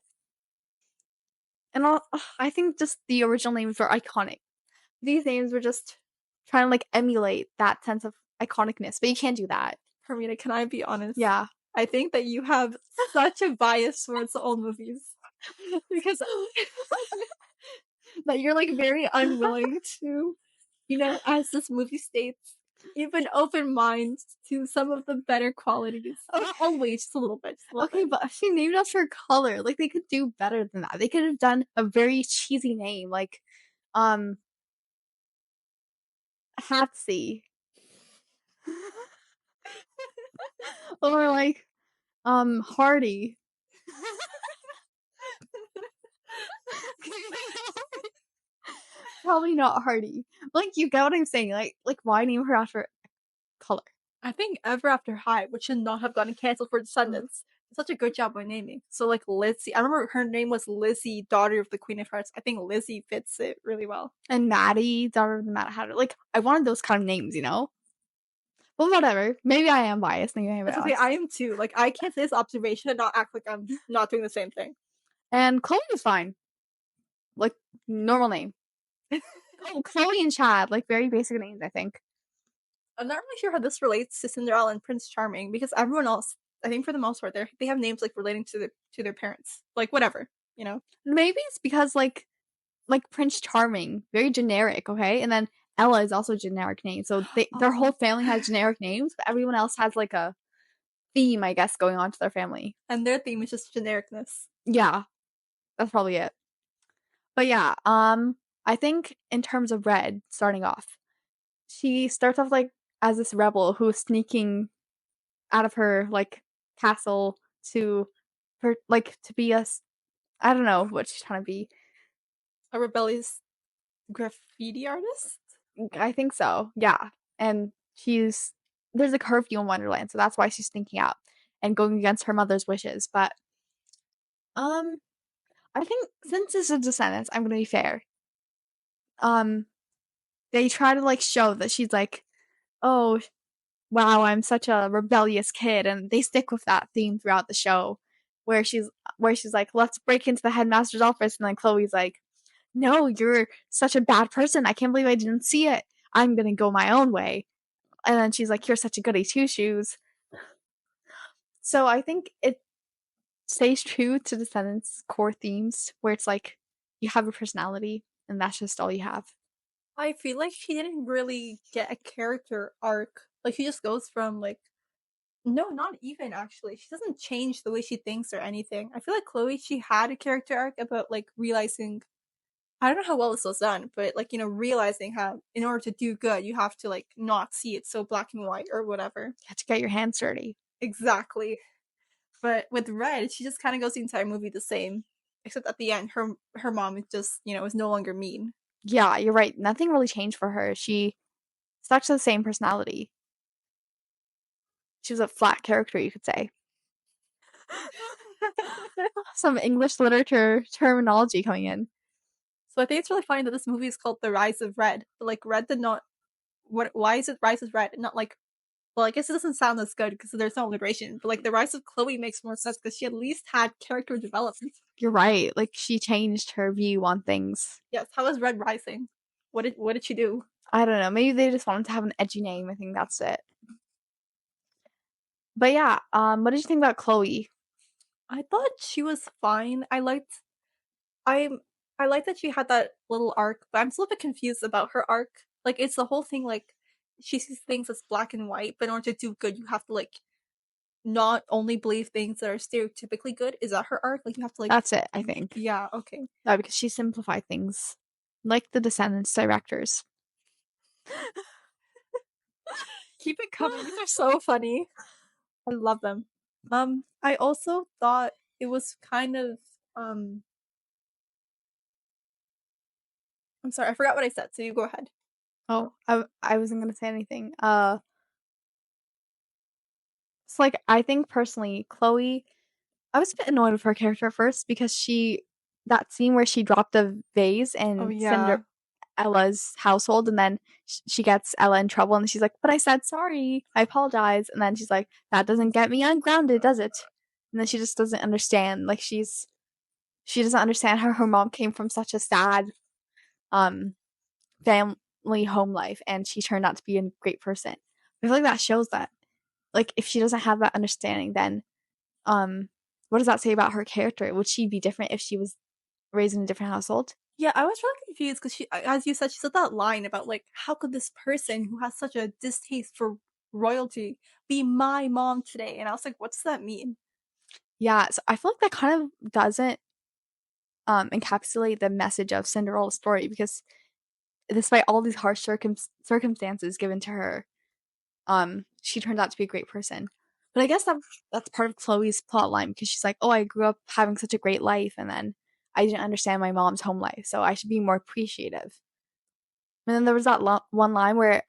And I think just the original names were iconic. These names were just trying to like emulate that sense of iconicness, but you can't do that. Hermina, can I be honest? Yeah. I think that you have such a bias towards the old movies because that you're like very unwilling to, as this movie states, keep an open mind to some of the better qualities. Not always, just a little bit. Just a little Okay, bit. but she named us her color. Like they could do better than that. They could have done a very cheesy name, like um Hatsy. Or like Hardy. Probably not Hardy. Like you get what I'm saying? Like why name her after color? I think Ever After High, which should not have gotten canceled for Descendants, did such a good job by naming. So like Lizzie, I remember her name was Lizzie, daughter of the Queen of Hearts. I think Lizzie fits it really well. And Maddie, daughter of the Mad Hatter. Like I wanted those kind of names, you know? Well, whatever. Maybe I am biased. Maybe I am It's okay, biased. I am too. Like I can't say this observation and not act like I'm not doing the same thing. And Chloe was fine. Like normal name. Oh, Chloe and Chad, like very basic names, I think. I'm not really sure how this relates to Cinderella and Prince Charming because everyone else, I think for the most part, they have names like relating to their parents, like whatever, you know. Maybe it's because like Prince Charming, very generic, okay? And then Ella is also a generic name. So their whole Oh. family has generic names, but everyone else has like a theme, I guess, going on to their family. And their theme is just genericness. Yeah, that's probably it. But yeah, I think in terms of Red starting off, she starts off like as this rebel who is sneaking out of her like castle to for like to be a I don't know what she's trying to be. A rebellious graffiti artist. I think so. Yeah. And she's there's a curfew in Wonderland, so that's why she's sneaking out and going against her mother's wishes. But um I think since this is Descendants, I'm gonna be fair. Um they try to like show that she's like, oh, wow, I'm such a rebellious kid, and they stick with that theme throughout the show, where she's like, let's break into the headmaster's office, and then Chloe's like, no, you're such a bad person. I can't believe I didn't see it. I'm gonna go my own way. And then she's like, you're such a goody two shoes. So I think it stays true to Descendants' core themes, where it's like you have a personality, and that's just all you have. I feel like she didn't really get a character arc. Like she just goes from like no, not even actually. She doesn't change the way she thinks or anything. I feel like Chloe, she had a character arc about like realizing I don't know how well this was done, but like, realizing how in order to do good, you have to like not see it so black and white or whatever. You have to get your hands dirty. Exactly. But with Red, she just kind of goes the entire movie the same, except at the end, her mom is just is no longer mean. Yeah, you're right. Nothing really changed for her. She stuck to the same personality. She was a flat character, you could say. Some English literature terminology coming in. So I think it's really funny that this movie is called The Rise of Red. But like Red did not. What? Why is it Rise of Red? Not like. Well, I guess it doesn't sound as good because there's no alliteration. But like the Rise of Chloe makes more sense because she at least had character development. You're right. Like she changed her view on things. Yes. How is Red rising? What did she do? I don't know. Maybe they just wanted to have an edgy name. I think that's it. But yeah, what did you think about Chloe? I thought she was fine. I I like that she had that little arc, but I'm still a bit confused about her arc. Like it's the whole thing like she sees things as black and white, but in order to do good, you have to like not only believe things that are stereotypically good. Is that her arc? Like you have to like That's it, I think. yeah, okay. Yeah, because she simplified things. Like the Descendants directors. Keep it coming. These are so funny. I love them. I also thought it was kind of um I'm sorry, I forgot what I said, so you go ahead. Oh, I wasn't gonna say anything. It's like I think personally, Chloe, I was a bit annoyed with her character at first because that scene where she dropped a vase Oh in yeah. Cinderella's household, and then she gets Ella in trouble, and she's like, "But I said sorry, I apologize," and then she's like, "That doesn't get me ungrounded, does it?" And then she just doesn't understand. Like she doesn't understand how her mom came from such a sad um family home life, and she turned out to be a great person. I feel like that shows that like if she doesn't have that understanding, then um what does that say about her character? Would she be different if she was raised in a different household? Yeah, I was really confused because as you said, she said that line about like, how could this person who has such a distaste for royalty be my mom today? And I was like, what does that mean? Yeah, so I feel like that kind of doesn't encapsulate the message of Cinderella's story because despite all these harsh circumstances given to her, she turned out to be a great person. But I guess that's part of Chloe's plot line because she's like, "Oh, I grew up having such a great life, and then I didn't understand my mom's home life, so I should be more appreciative." And then there was that one line where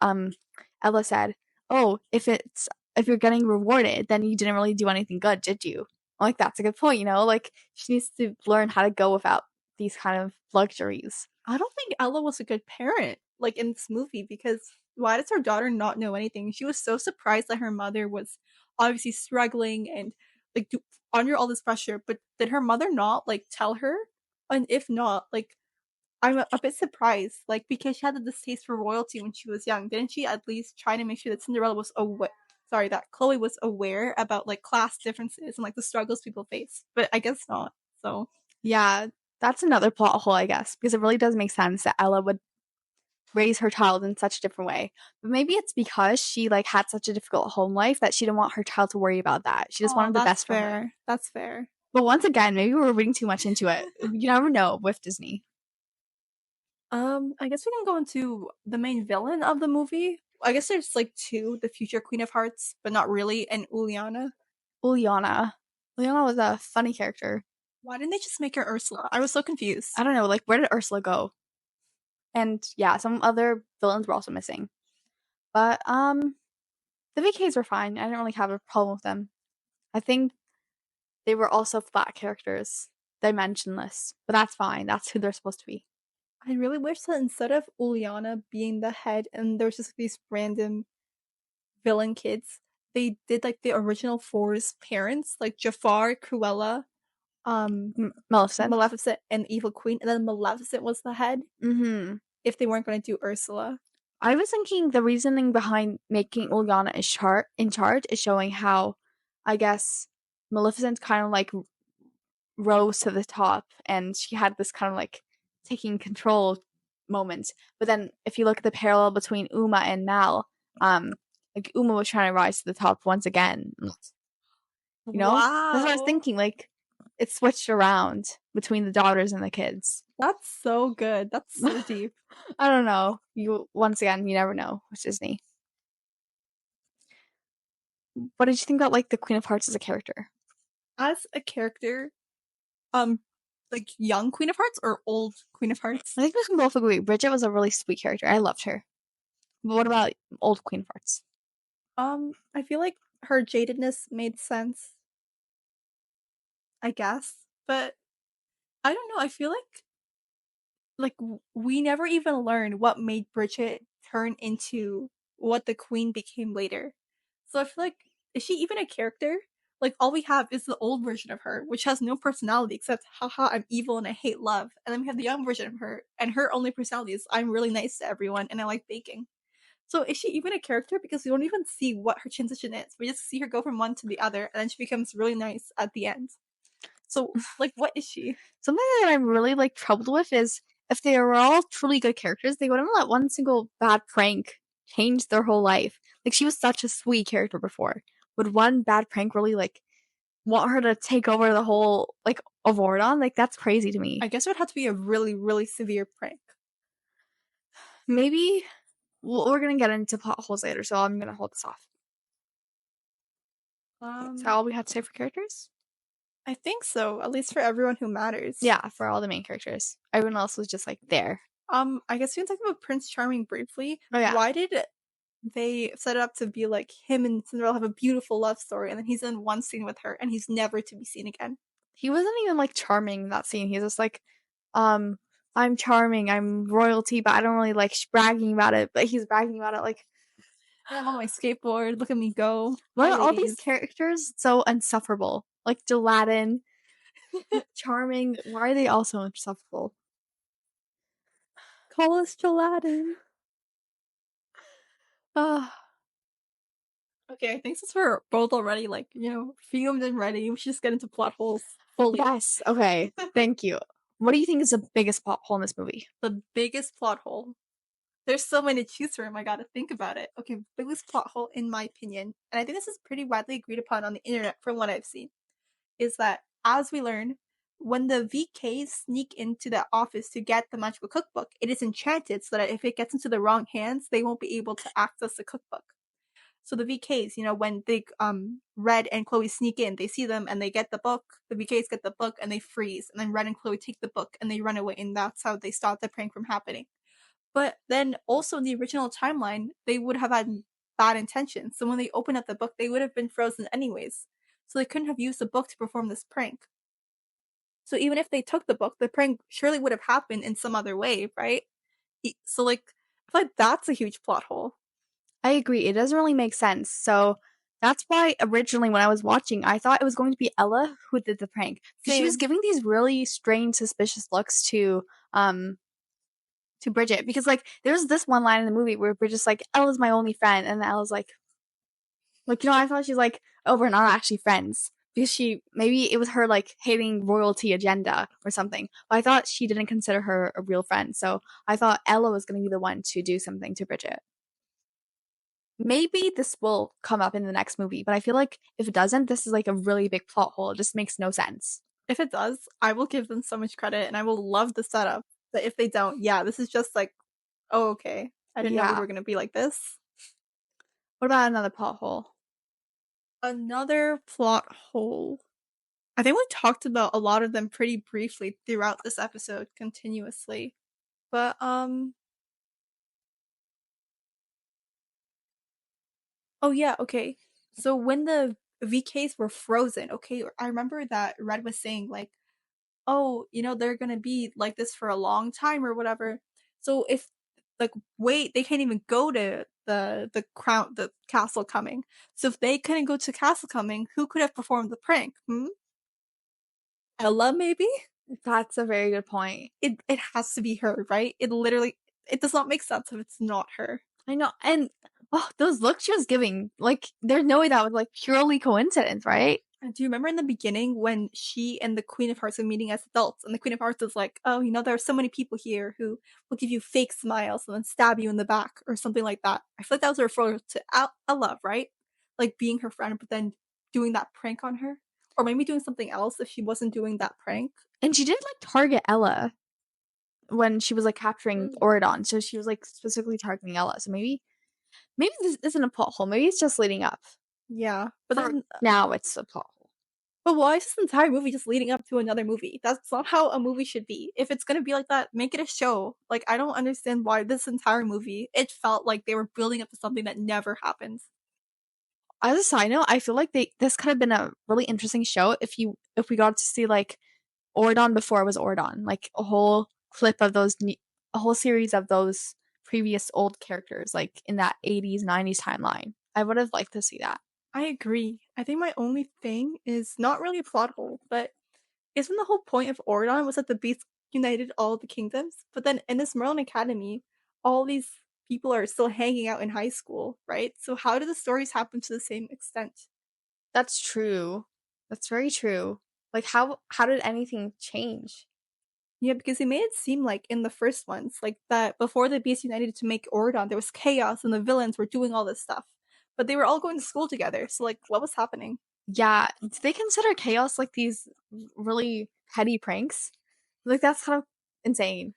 Ella said, "Oh, if you're getting rewarded, then you didn't really do anything good, did you?" I'm like that's a good point, you know. Like she needs to learn how to go without these kind of luxuries. I don't think Ella was a good parent, like in this movie, because why does her daughter not know anything? She was so surprised that her mother was obviously struggling and like under all this pressure, but did her mother not like tell her? And if not, like I'm a bit surprised, like because she had the distaste for royalty when she was young. Didn't she at least try to make sure that Cinderella was aware? Sorry, that Chloe was aware about like class differences and like the struggles people face. But I guess not. So Yeah, that's another plot hole, I guess, because it really does make sense that Ella would raise her child in such a different way. But maybe it's because she like had such a difficult home life that she didn't want her child to worry about that. She just oh, wanted the that's best for her. fair. That's fair. But once again, maybe we're reading too much into it. You never know with Disney. I guess we can go into the main villain of the movie. I guess there's like two, the future Queen of Hearts, but not really, and Uliana. Uliana. Uliana was a funny character. Why didn't they just make her Ursula? I was so confused. I don't know, like where did Ursula go? And yeah, some other villains were also missing. But the VKs were fine. I didn't really have a problem with them. I think they were also flat characters, dimensionless. But that's fine. That's who they're supposed to be. I really wish that instead of Uliana being the head and there was just these random villain kids, they did like the original four's parents, like Jafar, Cruella, um, Maleficent. Maleficent, and Evil Queen, and then Maleficent was the head Mm-hmm. if they weren't going to do Ursula. I was thinking the reasoning behind making Uliana in charge is showing how, I guess, Maleficent kind of like rose to the top and she had this kind of like taking control moment. But then if you look at the parallel between Uma and Mal, like Uma was trying to rise to the top once again. You know? That's what I was Wow. thinking. Like it switched around between the daughters and the kids. That's so good. That's so deep. I don't know. You once again, you never know with Disney. What did you think about like the Queen of Hearts as a character? As a character, um, like young Queen of Hearts or old Queen of Hearts? I think we can both agree. Bridget was a really sweet character. I loved her. But what about old Queen of Hearts? I feel like her jadedness made sense, I guess. But I don't know, I feel like we never even learned what made Bridget turn into what the queen became later. So I feel like, is she even a character? Like all we have is the old version of her, which has no personality except haha I'm evil and I hate love. And then we have the young version of her, and her only personality is I'm really nice to everyone and I like baking. So is she even a character? Because we don't even see what her transition is. We just see her go from one to the other, and then she becomes really nice at the end. So, like, what is she? Something that I'm really like troubled with is if they were all truly good characters, they wouldn't let one single bad prank change their whole life. Like she was such a sweet character before. Would one bad prank really like want her to take over the whole like of Ordon? Like that's crazy to me. I guess it would have to be a really, really severe prank. Maybe we're gonna get into plot holes later, so I'm gonna hold this off. Is that Um, all we had to say for characters? I think so, at least for everyone who matters. Yeah, for all the main characters. Everyone else was just like there. I guess we can talk about Prince Charming briefly. Oh yeah. Why did they set it up to be like him and Cinderella have a beautiful love story, and then he's in one scene with her, and he's never to be seen again? He wasn't even like charming in that scene. He's just like, um, I'm charming, I'm royalty, but I don't really like bragging about it. But he's bragging about it like, I'm on my skateboard. Look at me go. why Hi, are all these ladies. characters so insufferable? Like Aladdin, charming. Why are they all so insufferable? Call us Aladdin. Ah, Okay, I think since we're both already like, fumed and redy, we should just get into plot holes fully. yes. Okay. Thank you. What do you think is the biggest plot hole in this movie? The biggest plot hole. There's so many to choose from, I gotta think about it. Okay, biggest plot hole in my opinion, and I think this is pretty widely agreed upon on the internet from what I've seen, is that as we learn, when the VKs sneak into the office to get the magical cookbook, it is enchanted so that if it gets into the wrong hands, they won't be able to access the cookbook. So the VKs, when they Red and Chloe sneak in, they see them and they get the book. The VKs get the book and they freeze, and then Red and Chloe take the book and they run away, and that's how they stop the prank from happening. But then also in the original timeline, they would have had bad intentions. So when they open up the book, they would have been frozen anyways. So they couldn't have used the book to perform this prank. So even if they took the book, the prank surely would have happened in some other way, right? So like, I feel like that's a huge plot hole. I agree. It doesn't really make sense. So that's why originally when I was watching, I thought it was going to be Ella who did the prank because she was Same. giving these really strange, suspicious looks to Bridget. Because like there's this one line in the movie where Bridget's like, "Ella's my only friend," and Ella's like I thought she's like, "Oh, we're not actually friends." Because she maybe it was her like hating royalty agenda or something. But I thought she didn't consider her a real friend. So I thought Ella was going to be the one to do something to Bridget. Maybe this will come up in the next movie, but I feel like if it doesn't, this is like a really big plot hole. It just makes no sense. If it does, I will give them so much credit and I will love the setup. But if they don't, yeah, this is just like, oh, okay. I didn't know we Yeah. were going to be like this. What about another plot hole? Another plot hole. I think we talked about a lot of them pretty briefly throughout this episode continuously. But oh yeah, okay. So when the VKs were frozen, okay, I remember that Red was saying like, "Oh, they're going to be like this for a long time or whatever." So if like wait, they can't even go to the castle coming. So if they couldn't go to castle coming, who could have performed the prank? Hmm? Ella, maybe? That's a very good point. It has to be her, right? It literally it does not make sense if it's not her. I know, and oh, those looks she was giving, like, there's no way that was like purely coincidence, right? And do you remember in the beginning when she and the Queen of Hearts are meeting as adults, and the Queen of Hearts is like, "Oh, there are so many people here who will give you fake smiles and then stab you in the back or something like that." I feel like that was a referral to Ella, right? Like being her friend, but then doing that prank on her, or maybe doing something else if she wasn't doing that prank. And she did like target Ella when she was like capturing Mm. Oridon, so she was like specifically targeting Ella. So maybe this isn't a plot hole. Maybe it's just leading up. Yeah, but For then now, it's a plot hole. but why is this entire movie just leading up to another movie? That's not how a movie should be. If it's gonna be like that, make it a show. Like, I don't understand why this entire movie, it felt like they were building up to something that never happens. As a side note, I feel like this could have been a really interesting show if we got to see like Ordon before it was Ordon, like a whole clip of a whole series of those previous old characters, like in that 80s, 90s timeline. I would have liked to see that. I agree. I think my only thing is not really a plot hole, but isn't the whole point of Ordon was that the Beast united all the kingdoms? But then in this Merlin Academy, all these people are still hanging out in high school, right? So how do the stories happen to the same extent? That's true. That's very true. Like how did anything change? Yeah, because they made it seem like in the first ones, like that before the Beast united to make Ordon, there was chaos and the villains were doing all this stuff. But they were all going to school together, so like what was happening? Yeah, do they consider chaos like these really petty pranks? Like that's kind of insane.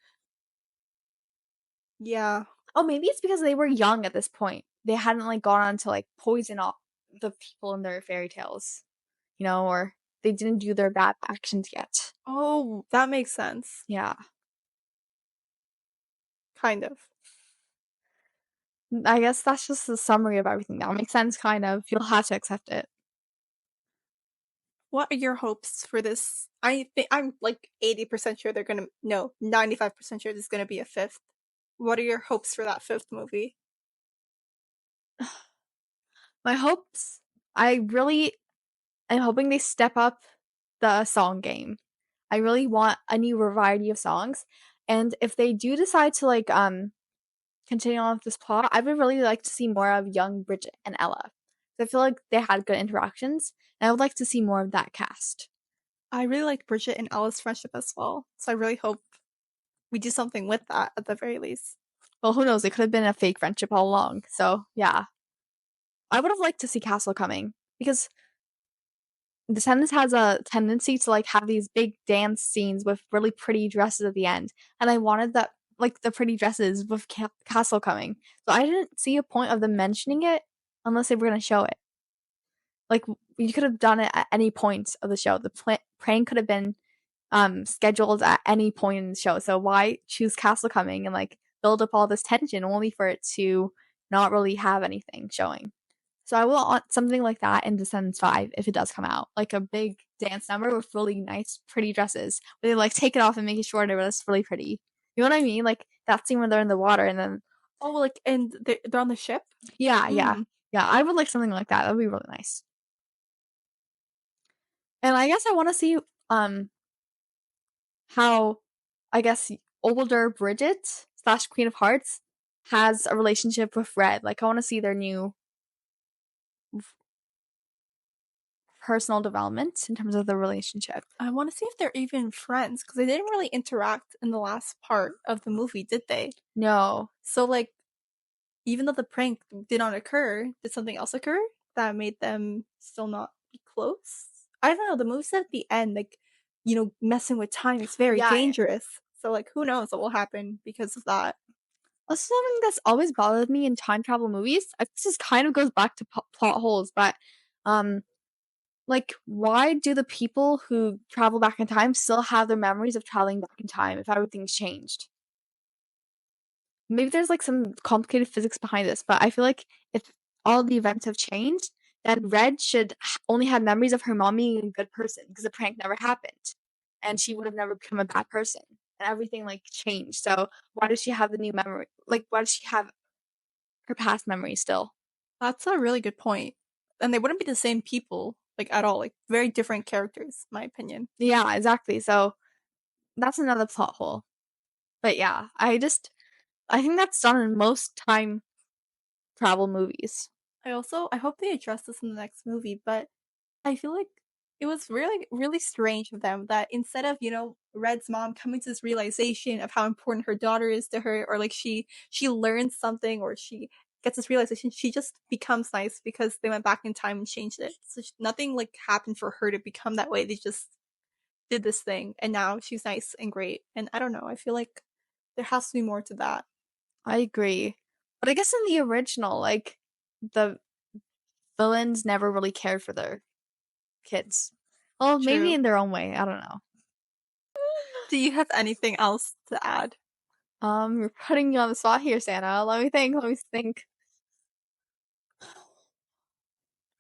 Yeah. Oh, maybe it's because they were young at this point. They hadn't like gone on to like poison all the people in their fairy tales, or they didn't do their bad actions yet. Oh, that makes sense. Yeah. Kind of. I guess that's just the summary of everything now. Makes sense, kind of. You'll have to accept it. What are your hopes for this? I think I'm like 80% sure they're gonna, no, 95% sure there's gonna be a fifth. What are your hopes for that fifth movie? My hopes, I really am hoping they step up the song game. I really want a new variety of songs. And if they do decide to like continue on with this plot, I would really like to see more of young Bridget and Ella. I feel like they had good interactions, and I would like to see more of that cast. I really like Bridget and Ella's friendship as well, so I really hope we do something with that at the very least. Well, who knows? It could have been a fake friendship all along. So yeah, I would have liked to see Castle coming because Descendants has a tendency to like have these big dance scenes with really pretty dresses at the end, and I wanted that like the pretty dresses with Castle coming. So I didn't see a point of them mentioning it unless they were going to show it. Like you could have done it at any point of the show. The prank could have been scheduled at any point in the show. So why choose Castle coming and like build up all this tension only for it to not really have anything showing? So I will want something like that in Descendants 5 if it does come out. Like a big dance number with really nice, pretty dresses. Where they like take it off and make it shorter, but it's really pretty. You know what I mean? Like that scene when they're in the water and then Oh, like, and they're on the ship? yeah, yeah. Mm. Yeah, I would like something like that. That would be really nice. And I guess I want to see um how I guess older Bridget slash Queen of Hearts has a relationship with Red. Like I want to see their new personal development in terms of the relationship. I want to see if they're even friends because they didn't really interact in the last part of the movie, did they? No. So, like, even though the prank did not occur, did something else occur that made them still not be close? I don't know. The movie said at the end, like, messing with time is very Yeah. dangerous. So, like, who knows what will happen because of that? Also, something that's always bothered me in time travel movies. This just kind of goes back to plot holes, but um, like, why do the people who travel back in time still have their memories of traveling back in time if everything's changed? Maybe there's like some complicated physics behind this, but I feel like if all the events have changed, then Red should only have memories of her mom being a good person because the prank never happened, and she would have never become a bad person, and everything like changed. So why does she have the new memory? Like, why does she have her past memories still. That's a really good point. And they wouldn't be the same people, like, at all, like, very different characters, in my opinion. Yeah, exactly. So that's another plot hole. But yeah, I think that's done in most time travel movies. I hope they address this in the next movie, but I feel like it was really, really strange of them that instead of, Red's mom coming to this realization of how important her daughter is to her, or like she learns something or she gets this realization, she just becomes nice because they went back in time and changed it. So nothing like happened for her to become that way. They just did this thing and now she's nice and great. And I don't know, I feel like there has to be more to that. I agree. But I guess in the original, like the villains never really cared for their kids. Well, maybe True. in their own way. I don't know. Do you have anything else to add? You're putting me on the spot here, Santa. Let me think. Let me think.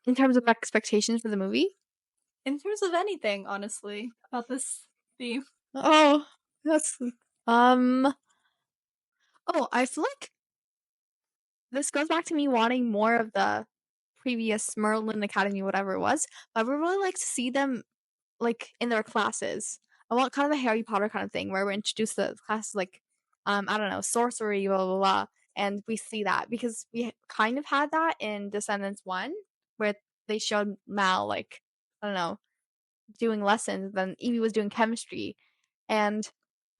In terms of expectations for the movie? In terms of anything, honestly, about this theme. Oh, that's um. Oh, I feel like this goes back to me wanting more of the previous Merlin Academy, whatever it was. But I would really like to see them like in their classes. I want kind of a Harry Potter kind of thing where we're introduced to the classes like I don't know, sorcery, blah blah blah. And we see that because we kind of had that in Descendants 1, where they showed Mal like, I don't know, doing lessons, then Evie was doing chemistry. And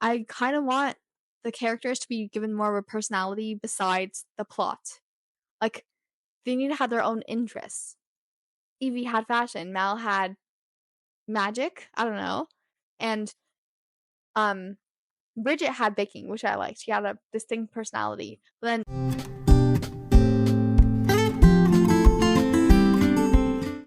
I kind of want the characters to be given more of a personality besides the plot. Like they need to have their own interests. Evie had fashion, Mal had magic, I don't know. And um Bridget had baking, which I liked. She had a distinct personality. But then